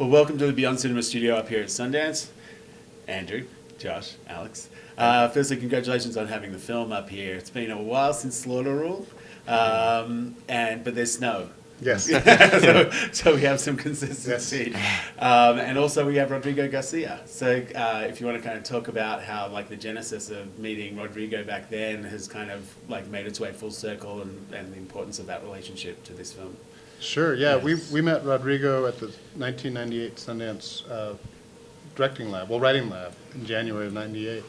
Well, welcome to the Beyond Cinema studio up here at Sundance. Andrew, Josh, Alex. Firstly, congratulations on having the film up here. It's been a while since Slaughter Rule, but there's snow. Yes. so we have some consistency. And also we have Rodrigo Garcia. So if you want to kind of talk about how like the genesis of meeting Rodrigo back then has kind of like made its way full circle and the importance of that relationship to this film. Sure, yeah. Yes. We met Rodrigo at the 1998 Sundance writing lab in January of 98.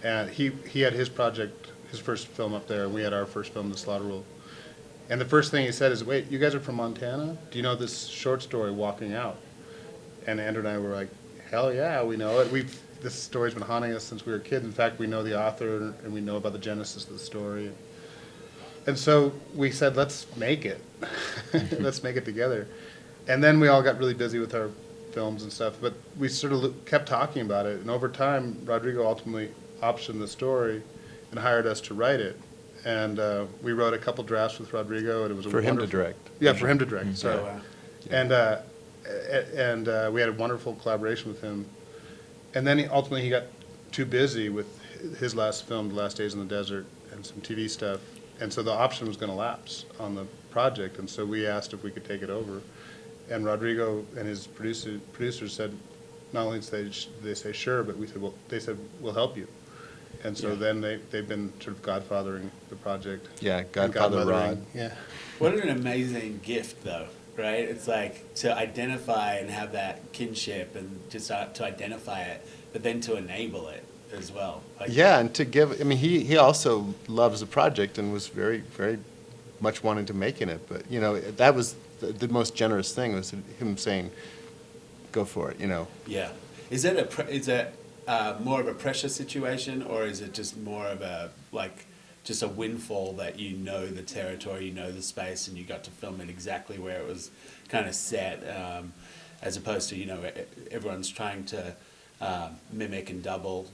And he had his project, his first film up there, and we had our first film, The Slaughter Rule. And the first thing he said is, wait, you guys are from Montana? Do you know this short story, Walking Out? And Andrew and I were like, hell yeah, we know it. This story's been haunting us since we were kids. In fact, we know the author, and we know about the genesis of the story. And so we said, let's make it. Let's make it together. And then we all got really busy with our films and stuff, but we sort of kept talking about it. And over time, Rodrigo ultimately optioned the story and hired us to write it. And we wrote a couple drafts with Rodrigo, and it was for him to direct. Yeah, for him to direct. Sorry. Oh, wow. And we had a wonderful collaboration with him. And then ultimately he got too busy with his last film, The Last Days in the Desert, and some TV stuff. And so the option was going to lapse on the project, and so we asked if we could take it over. And Rodrigo and his producers said, not only did they say sure, but they said we'll help you. And so then they've been sort of godfathering the project. Yeah, Godfather Rod. Yeah. What an amazing gift, though, right? It's like to identify and have that kinship and just to identify it, but then to enable it as well. Like, Yeah, and to give, I mean, he also loves the project and was very, very much wanting to make in it. But, you know, that was the most generous thing, was him saying, go for it, you know. Yeah. Is it more of a pressure situation, or is it just more of just a windfall that you know the territory, you know the space, and you got to film it exactly where it was kind of set, as opposed to, you know, everyone's trying to mimic and double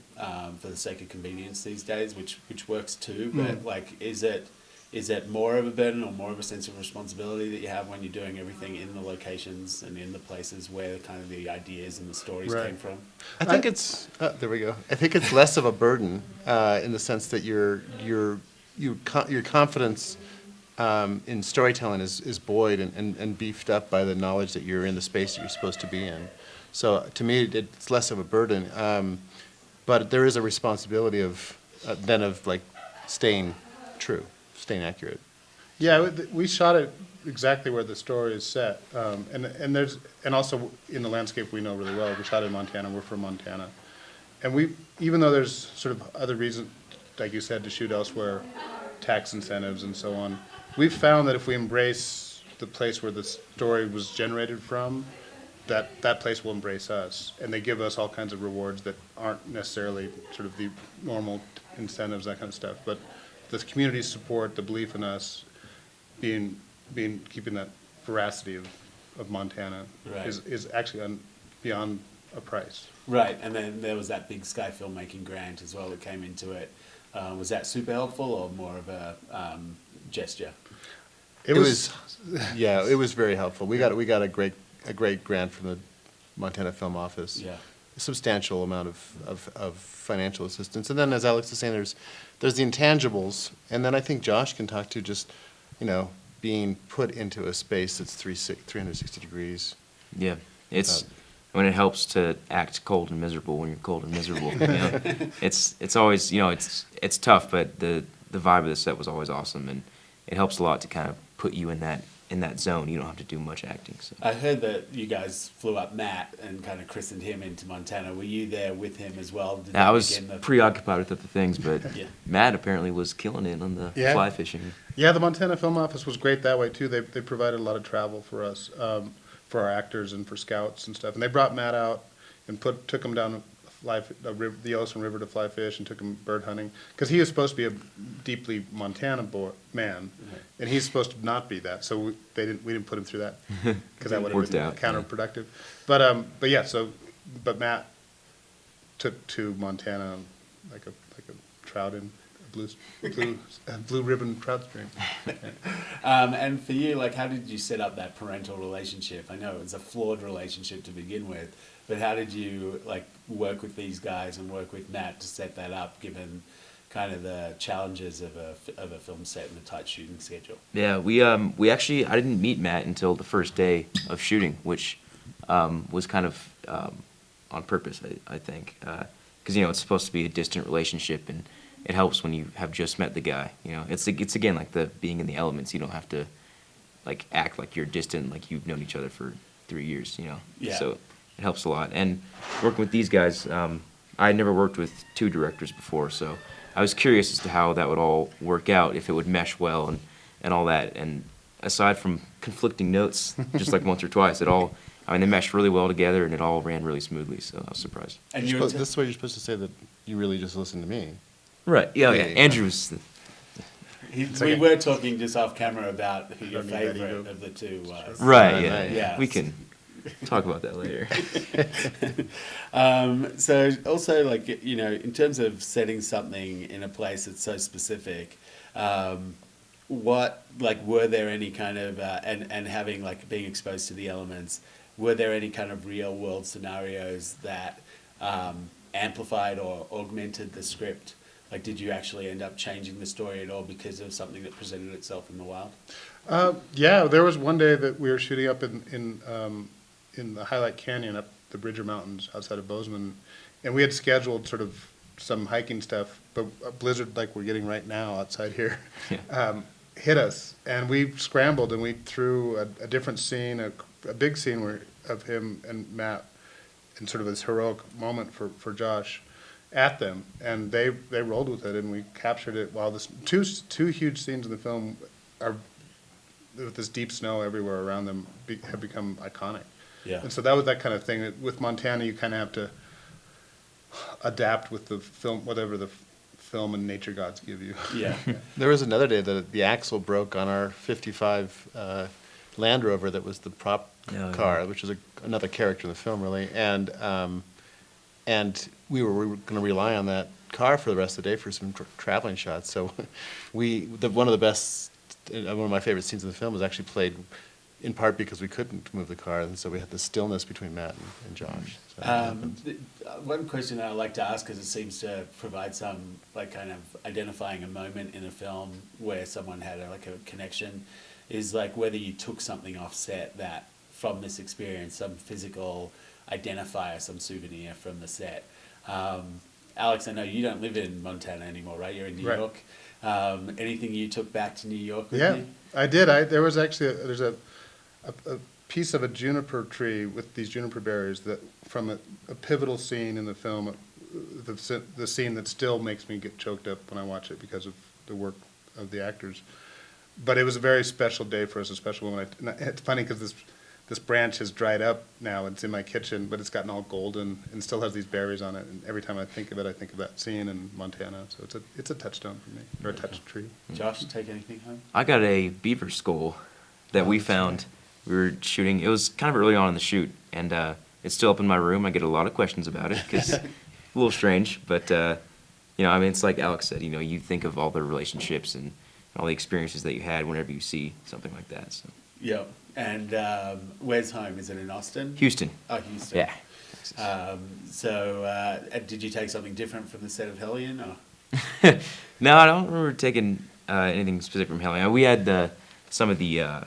for the sake of convenience these days, which works too. But like, is it more of a burden or more of a sense of responsibility that you have when you're doing everything in the locations and in the places where kind of the ideas and the stories came from? I think it's there we go. I think it's less of a burden in the sense that your confidence in storytelling is buoyed and beefed up by the knowledge that you're in the space that you're supposed to be in. So to me, it's less of a burden, but there is a responsibility of like staying true, staying accurate. Yeah, we shot it exactly where the story is set, and also in the landscape we know really well. We shot in Montana. We're from Montana, and even though there's sort of other reasons, like you said, to shoot elsewhere, tax incentives and so on, we've found that if we embrace the place where the story was generated from, that place will embrace us, and they give us all kinds of rewards that aren't necessarily sort of the normal incentives, that kind of stuff, but the community support, the belief in us, keeping that veracity of Montana is actually beyond a price. Right, and then there was that big Sky filmmaking grant as well that came into it. Was that super helpful or more of a gesture? It was very helpful. We got a great grant from the Montana Film Office. Yeah. A substantial amount of financial assistance. And then, as Alex is saying, there's the intangibles, and then I think Josh can talk to just, you know, being put into a space that's 360 degrees. Yeah, when it helps to act cold and miserable when you're cold and miserable. You know? It's always, you know, it's tough, but the vibe of the set was always awesome, and it helps a lot to kind of put you in that zone. You don't have to do much acting. So. I heard that you guys flew up Matt and kind of christened him into Montana. Were you there with him as well? I was preoccupied with other things, but Yeah. Matt apparently was killing it on the fly fishing. Yeah, the Montana Film Office was great that way too. They provided a lot of travel for us, for our actors and for scouts and stuff. And they brought Matt out and took him down the Yellowstone River to fly fish and took him bird hunting, because he was supposed to be a deeply Montana man, and he's supposed to not be that. So we didn't put him through that because that would have been counterproductive. But Matt took to Montana like a trout in blue ribbon trout stream. And for you, like, how did you set up that parental relationship? I know it was a flawed relationship to begin with, but how did you, like, work with these guys and work with Matt to set that up, given kind of the challenges of a film set and a tight shooting schedule? Yeah, we actually, I didn't meet Matt until the first day of shooting, which was kind of on purpose, I think, because it's supposed to be a distant relationship, and it helps when you have just met the guy. It's again like the being in the elements. You don't have to like act like you're distant, like you've known each other for 3 years. Yeah. So it helps a lot. And working with these guys, I had never worked with 2 directors before, so I was curious as to how that would all work out, if it would mesh well and all that. And aside from conflicting notes, just like once or twice, they meshed really well together, and it all ran really smoothly, so I was surprised. And This is where you're supposed to say that you really just listened to me. Right, yeah. Yeah. Andrew's... we were talking just off camera about who your Don't need that favorite ego. of the two was. Right, yeah. Yes. We can talk about that later. So also, like, in terms of setting something in a place that's so specific, were there any kind of, and having, like, being exposed to the elements, were there any kind of real world scenarios that amplified or augmented the script? Like, did you actually end up changing the story at all because of something that presented itself in the wild? Yeah, there was one day that we were shooting up in the Highlight Canyon up the Bridger Mountains outside of Bozeman, and we had scheduled sort of some hiking stuff, but a blizzard like we're getting right now outside here hit us, and we scrambled and we threw a different scene, a big scene of him and Matt in sort of this heroic moment for Josh at them, and they rolled with it, and we captured it while this two huge scenes in the film are with this deep snow everywhere around them have become iconic. Yeah. And so that was that kind of thing. With Montana, you kind of have to adapt with the film, whatever the film and nature gods give you. Yeah. There was another day that the axle broke on our 55 Land Rover that was the prop car, which is another character in the film, really. And we were going to rely on that car for the rest of the day for some traveling shots. So one of my favorite scenes in the film was actually played in part because we couldn't move the car, and so we had the stillness between Matt and Josh. So One question that I like to ask, because it seems to provide some, like, kind of identifying a moment in a film where someone had a connection, is like whether you took something off set that from this experience, some physical identifier, some souvenir from the set. Alex, I know you don't live in Montana anymore, right? You're in New Right. York. Anything you took back to New York with Yeah, you? I did. There was actually there's a piece of a juniper tree with these juniper berries that from a pivotal scene in the film, the scene that still makes me get choked up when I watch it because of the work of the actors. But it was a very special day for us, a special moment. It's funny because this branch has dried up now. It's in my kitchen, but it's gotten all golden and still has these berries on it. And every time I think of it, I think of that scene in Montana. So it's a touchstone for me, or a touch tree. Josh, take anything home? I got a beaver skull that we found. We were shooting. It was kind of early on in the shoot, and it's still up in my room. I get a lot of questions about it because a little strange, but it's like Alex said. You think of all the relationships and all the experiences that you had whenever you see something like that. So. Yeah. And where's home? Is it in Austin? Houston. Oh, Houston. Yeah. So did you take something different from the set of Hellion? Or? No, I don't remember taking anything specific from Hellion. We had some of the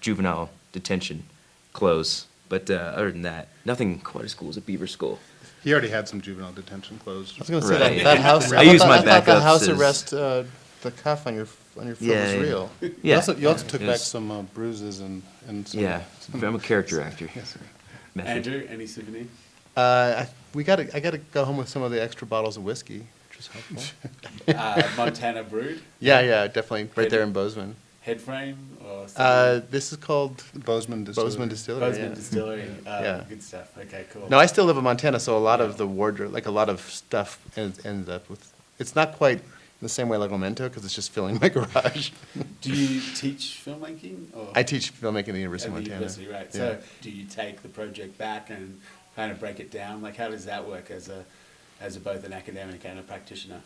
juvenile detention clothes, but other than that, nothing quite as cool as a beaver skull. He already had some juvenile detention clothes. I was going to say Right. that house. I used my thought the backups house as- arrest, the cuff on your film Yeah, was yeah. real. Yeah. You also took It back was- some bruises and some. Yeah, I'm a character actor. Yes, sir. Method. Andrew, any souvenir? I gotta go home with some of the extra bottles of whiskey, which is helpful. Montana Brood? Yeah, definitely, right there in Bozeman. Head frame or something? This is called Bozeman Distillery. Bozeman Distillery. Bozeman yeah. Distillery. Yeah. Good stuff. Okay, cool. No, I still live in Montana, so a lot of the wardrobe, like a lot of stuff, ends up with. It's not quite in the same way like Memento because it's just filling my garage. Do you teach filmmaking? Or I teach filmmaking at the at University the of Montana. university, right? Yeah. So do you take the project back and kind of break it down? Like, how does that work as both an academic and a practitioner?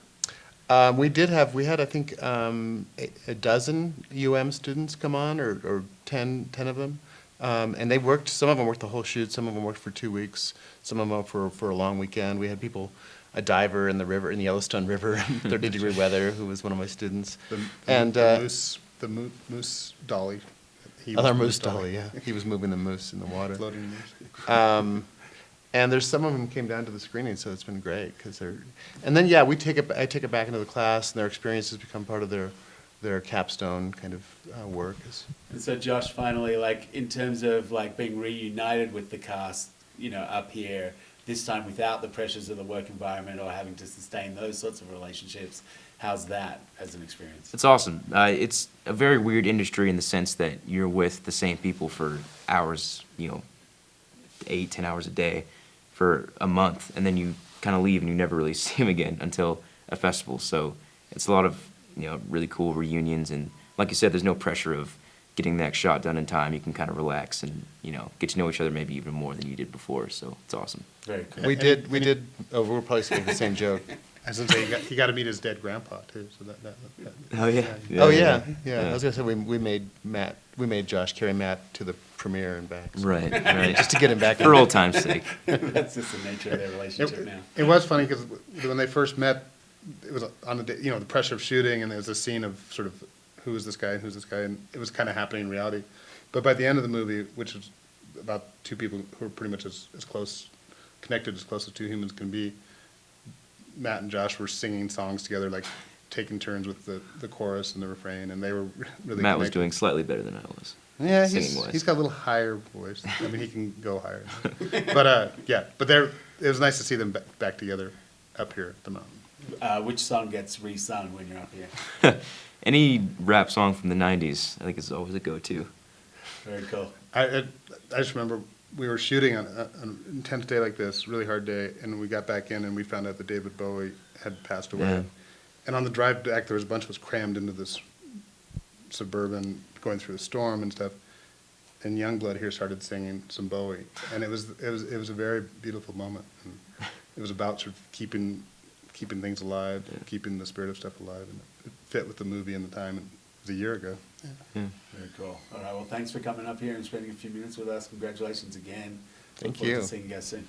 We had, I think, a dozen UM students come on, or 10 of them. And they worked, some of them worked the whole shoot, some of them worked for 2 weeks, some of them for a long weekend. We had people, a diver in the river, in the Yellowstone River, in 30-degree weather, who was one of my students. The moose dolly. He Other was moose dolly, yeah. He was moving the moose in the water. Floating moose. And there's some of them came down to the screening, so it's been great because they're. And then I take it back into the class, and their experiences become part of their capstone kind of work. And so, Josh, finally, like in terms of like being reunited with the cast, you know, up here this time without the pressures of the work environment or having to sustain those sorts of relationships, how's that as an experience? It's awesome. It's a very weird industry in the sense that you're with the same people for hours, 8, 10 hours a day for a month, and then you kind of leave and you never really see them again until a festival. So it's a lot of, really cool reunions, and like you said, there's no pressure of getting the next shot done in time. You can kind of relax and, get to know each other maybe even more than you did before, so it's awesome. Very cool. We did, we're probably saying the same joke. I was gonna say, he got to meet his dead grandpa, too, so that. Oh, yeah. Oh, yeah. I was gonna say, we made Josh carry Matt to the premiere and back. So. Right. Just to get him back. For old time's sake. That's just the nature of their relationship now. It was funny because when they first met, it was on the day, the pressure of shooting, and there was a scene of sort of who is this guy and who's this guy, and it was kind of happening in reality. But by the end of the movie, which is about two people who are pretty much as close, connected as close as two humans can be, Matt and Josh were singing songs together, like taking turns with the chorus and the refrain, and they were really Matt was connected. doing slightly better than I was. Yeah, singing-wise. he's got a little higher voice. I mean, he can go higher. But it was nice to see them back together up here at the mountain. Which song gets resung when you're up here? Any rap song from the 90s, I think is always a go-to. Very cool. I just remember we were shooting on an intense day like this, really hard day, and we got back in and we found out that David Bowie had passed away. Yeah. And on the drive back, there was a bunch of us crammed into this Suburban, going through the storm and stuff. And Youngblood here started singing some Bowie, and it was a very beautiful moment. And it was about sort of keeping things alive, keeping the spirit of stuff alive, and it fit with the movie and the time. And it was a year ago. Yeah. Very cool. All right, well, thanks for coming up here and spending a few minutes with us. Congratulations again. Thank Look forward you. to seeing you guys soon.